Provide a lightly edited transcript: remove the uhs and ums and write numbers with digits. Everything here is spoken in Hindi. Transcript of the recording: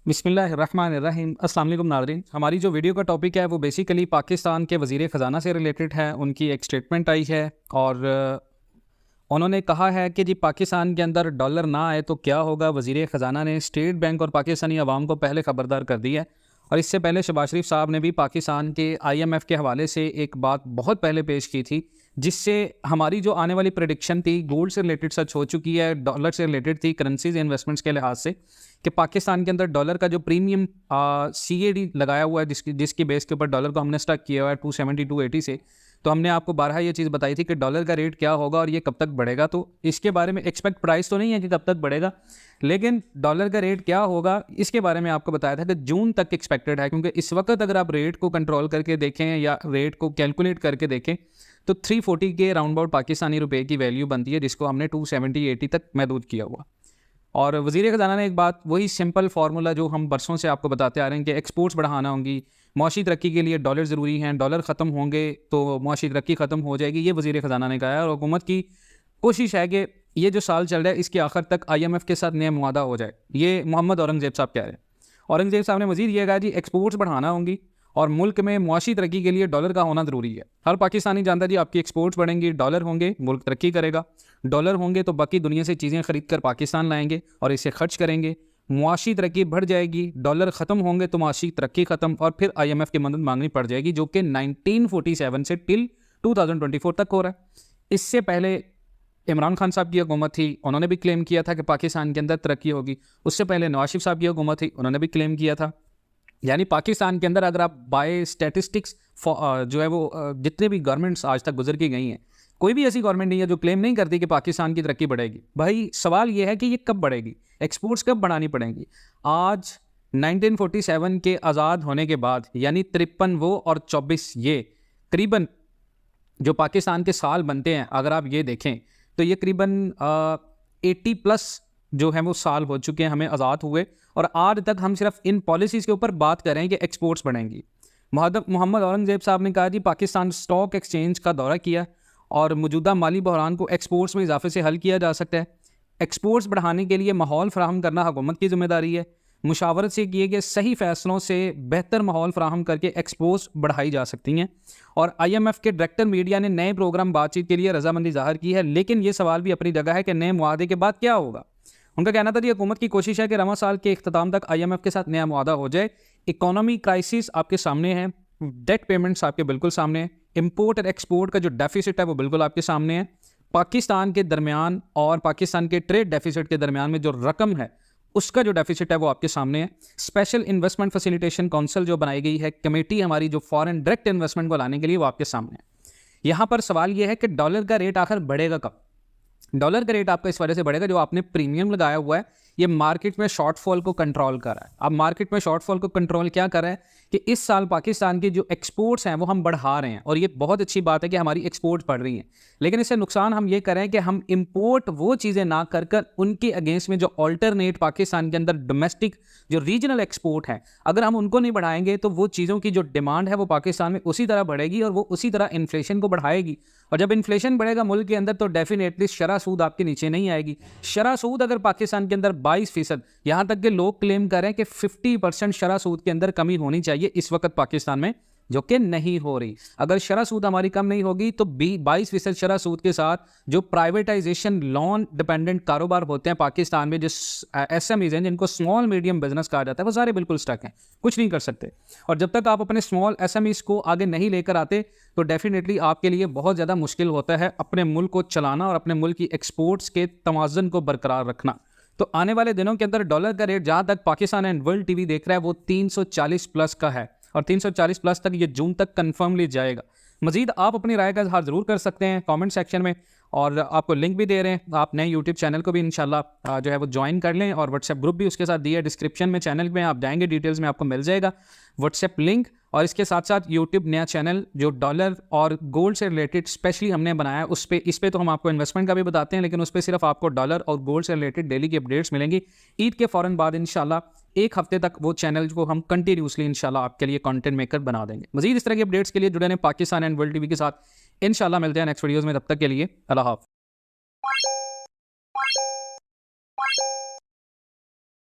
बिस्मिल्लाहिर्रहमानिर्रहीम। अस्सलाम वालेकुम नाज़रीन। हमारी जो वीडियो का टॉपिक है वो बेसिकली पाकिस्तान के वज़ीर ख़जाना से रिलेटेड है। उनकी एक स्टेटमेंट आई है और उन्होंने कहा है कि जी पाकिस्तान के अंदर डॉलर ना आए तो क्या होगा। वज़ीर ख़जाना ने स्टेट बैंक और पाकिस्तानी अवाम को पहले ख़बरदार कर दी है और इससे पहले शहबाज शरीफ साहब ने भी पाकिस्तान के IMF के हवाले से एक बात बहुत पहले पेश की थी, जिससे हमारी जो आने वाली प्रेडिक्शन थी गोल्ड से रिलेटेड सच हो चुकी है, डॉलर से रिलेटेड थी, करेंसीज इन्वेस्टमेंट्स के लिहाज से, कि पाकिस्तान के अंदर डॉलर का जो प्रीमियम CAD लगाया हुआ है, जिसकी बेस के ऊपर डॉलर को हमने स्टक किया हुआ है 270 280 से। तो हमने आपको बारहा ये चीज़ बताई थी कि डॉलर का रेट क्या होगा और ये कब तक बढ़ेगा। तो इसके बारे में एक्सपेक्ट प्राइस तो नहीं है कि कब तक बढ़ेगा, लेकिन डॉलर का रेट क्या होगा इसके बारे में आपको बताया था कि जून तक एक्सपेक्टेड है। क्योंकि इस वक्त अगर आप रेट को कंट्रोल करके देखें या रेट को कैलकुलेट करके देखें तो 340 के राउंड अबाउट पाकिस्तानी रुपए की वैल्यू बनती है, जिसको हमने 270 80 तक महदूद किया हुआ। और वज़ीर ख़जाना ने एक बात, वही सिंपल फार्मूला जो हम बरसों से आपको बताते आ रहे हैं कि एक्सपोर्ट्स बढ़ाना होंगी, मुआशी तरक्की के लिए डॉलर ज़रूरी हैं, डॉलर ख़त्म होंगे तो मुआशी तरक्की ख़त्म हो जाएगी, ये वज़ीर ख़जाना ने कहा है। और हुकूमत की कोशिश है कि ये जो साल चल रहा है इसके आखिर तक IMF के साथ नया मुआदा हो जाए। ये मोहम्मद औरंगज़ेब साहब कह रहे हैं। औरंगज़ेब साहब ने मज़ीद ये कहा जी एक्सपोर्ट्स बढ़ाना होंगी और मुल्क में मुआशी तरक्की के लिए डॉलर का होना ज़रूरी है। हर पाकिस्तानी जानता है जी आपकी एक्सपोर्ट्स बढ़ेंगी, डॉलर होंगे, मुल्क तरक्की करेगा। डॉलर होंगे तो बाकी दुनिया से चीज़ें ख़रीद कर पाकिस्तान लाएंगे और इसे खर्च करेंगे, मुआशी तरक्की बढ़ जाएगी। डॉलर ख़त्म होंगे तो मुआशी तरक्की ख़त्म और फिर IMF की मदद मांगनी पड़ जाएगी, जो कि 1947 से टिल 2024 तक हो रहा है। इससे पहले इमरान खान साहब की हुकूमत थी, उन्होंने भी क्लेम किया था कि पाकिस्तान के अंदर तरक्की होगी। उससे पहले नवाज शरीफ साहब की हुकूमत थी, उन्होंने भी क्लेम किया था। यानी पाकिस्तान के अंदर अगर आप बाय स्टैटिस्टिक्स जो है वो जितने भी गवर्नमेंट्स आज तक गुजर की गई हैं, कोई भी ऐसी गवर्नमेंट नहीं है जो क्लेम नहीं करती कि पाकिस्तान की तरक्की बढ़ेगी। भाई सवाल ये है कि ये कब बढ़ेगी, एक्सपोर्ट्स कब बढ़ानी पड़ेंगी। आज 1947 के आज़ाद होने के बाद यानी 53 वो और 24 ये करीबन जो पाकिस्तान के साल बनते हैं, अगर आप ये देखें तो ये करीबन 80+ जो है वो साल हो चुके हैं हमें आज़ाद हुए, और आज तक हम सिर्फ इन पॉलिसीज़ के ऊपर बात कर रहे हैं कि एक्सपोर्ट्स बढ़ेंगी। मोहम्मद औरंगज़ेब साहब ने कहा जी पाकिस्तान स्टॉक एक्सचेंज का दौरा किया और मौजूदा माली बहरान को एक्सपोर्ट्स में इजाफे से हल किया जा सकता है। एक्सपोर्ट्स बढ़ाने के लिए माहौल फराहम करना हुकूमत की जिम्मेदारी है। मुशावरत से किए गए सही फैसलों से बेहतर माहौल फराहम करके एक्सपोर्ट्स बढ़ाई जा सकती हैं। और IMF के डायरेक्टर मीडिया ने नए प्रोग्राम बातचीत के लिए रजामंदी जाहिर की है, लेकिन ये सवाल भी अपनी जगह है कि नए मुआहदे के बाद क्या होगा। उनका कहना था जी हुकूमत की कोशिश है कि रवां साल के इख्तिताम तक IMF के साथ नया मुआहदा हो जाए। इकोनॉमी क्राइसिस आपके सामने है, डेट पेमेंट्स आपके बिल्कुल सामने है, इंपोर्ट और एक्सपोर्ट का जो डेफिसिट है वो बिल्कुल आपके सामने है। पाकिस्तान के दरमियान और पाकिस्तान के ट्रेड डेफिसिट के दरमियान में जो रकम है उसका जो डेफिसिट है वो आपके सामने है। स्पेशल इन्वेस्टमेंट फैसिलिटेशन काउंसिल जो बनाई गई है, कमेटी हमारी जो फॉरेन डायरेक्ट इन्वेस्टमेंट को लाने के लिए, वो आपके सामने है। यहाँ पर सवाल ये है कि डॉलर का रेट आखिर बढ़ेगा कब। डॉलर का रेट आपका इस वजह से बढ़ेगा जो आपने प्रीमियम लगाया हुआ है ये मार्केट में शॉर्टफॉल को कंट्रोल कर रहा है। अब मार्केट में शॉर्टफॉल को कंट्रोल क्या कर रहा है कि इस साल पाकिस्तान की जो एक्सपोर्ट्स हैं वो हम बढ़ा रहे हैं, और ये बहुत अच्छी बात है कि हमारी एक्सपोर्ट्स बढ़ रही हैं, लेकिन इससे नुकसान हम ये कर रहे हैं कि हम इंपोर्ट वो चीज़ें ना कर कर उनके अगेंस्ट में जो ऑल्टरनेट पाकिस्तान के अंदर डोमेस्टिक जो रीजनल एक्सपोर्ट है, अगर हम उनको नहीं बढ़ाएंगे तो वो चीज़ों की जो डिमांड है वो पाकिस्तान में उसी तरह बढ़ेगी और वो उसी तरह इन्फ्लेशन को बढ़ाएगी। और जब इन्फ्लेशन बढ़ेगा मुल्क के अंदर तो डेफिनेटली शरह सूद आपके नीचे नहीं आएगी। शरह सूद अगर पाकिस्तान के अंदर 22%, यहाँ तक कि लोग क्लेम करें कि 50% शरह सूद के अंदर कमी होनी चाहिए इस वक्त पाकिस्तान में, जो कि नहीं हो रही। अगर शरह सूद हमारी कम नहीं होगी तो 22% शरह सूद के साथ जो प्राइवेटाइजेशन लोन डिपेंडेंट कारोबार होते हैं पाकिस्तान में, जो SMEs हैं जिनको स्मॉल मीडियम बिजनेस कहा जाता है, वो सारे बिल्कुल स्टक हैं, कुछ नहीं कर सकते। और जब तक आप अपने स्मॉल SMEs को आगे नहीं लेकर आते तो डेफिनेटली आपके लिए बहुत ज़्यादा मुश्किल होता है अपने मुल्क को चलाना और अपने मुल्क की एक्सपोर्ट्स के तवाज़ुन को बरकरार रखना। तो आने वाले दिनों के अंदर डॉलर का रेट जहाँ तक पाकिस्तान एंड वर्ल्ड TV देख रहा है वो 340+ का है, और 340+ तक ये जून तक कन्फर्मली जाएगा। मजीद आप अपनी राय का इजहार ज़रूर कर सकते हैं कमेंट सेक्शन में, और आपको लिंक भी दे रहे हैं, आप नए यूट्यूब चैनल को भी इंशाल्लाह जो है वो ज्वाइन कर लें, और व्हाट्सएप ग्रुप भी उसके साथ दिया है डिस्क्रिप्शन में, चैनल में आप जाएंगे डिटेल्स में आपको मिल जाएगा व्हाट्सएप लिंक। और इसके साथ साथ यूट्यूब नया चैनल जो डॉलर और गोल्ड से रिलेटेड स्पेशली हमने बनाया है, इस पे तो हम आपको इन्वेस्टमेंट का भी बताते हैं, लेकिन उस पर सिर्फ आपको डॉलर और गोल्ड से रिलेटेड डेली की अपडेट्स मिलेंगी। ईद के फ़ौरन बाद इंशाल्लाह एक हफ्ते तक वो चैनल को हम कंटिन्यूसली इंशाल्लाह आपके लिए कंटेंट मेकर बना देंगे। मजीद इस तरह की अपडेट्स के लिए जुड़े रहें पाकिस्तान एंड वर्ल्ड TV के साथ। इंशाल्लाह मिलते हैं नेक्स्ट वीडियोज़ में, तब तक के लिए अल्लाह हाफ़िज़।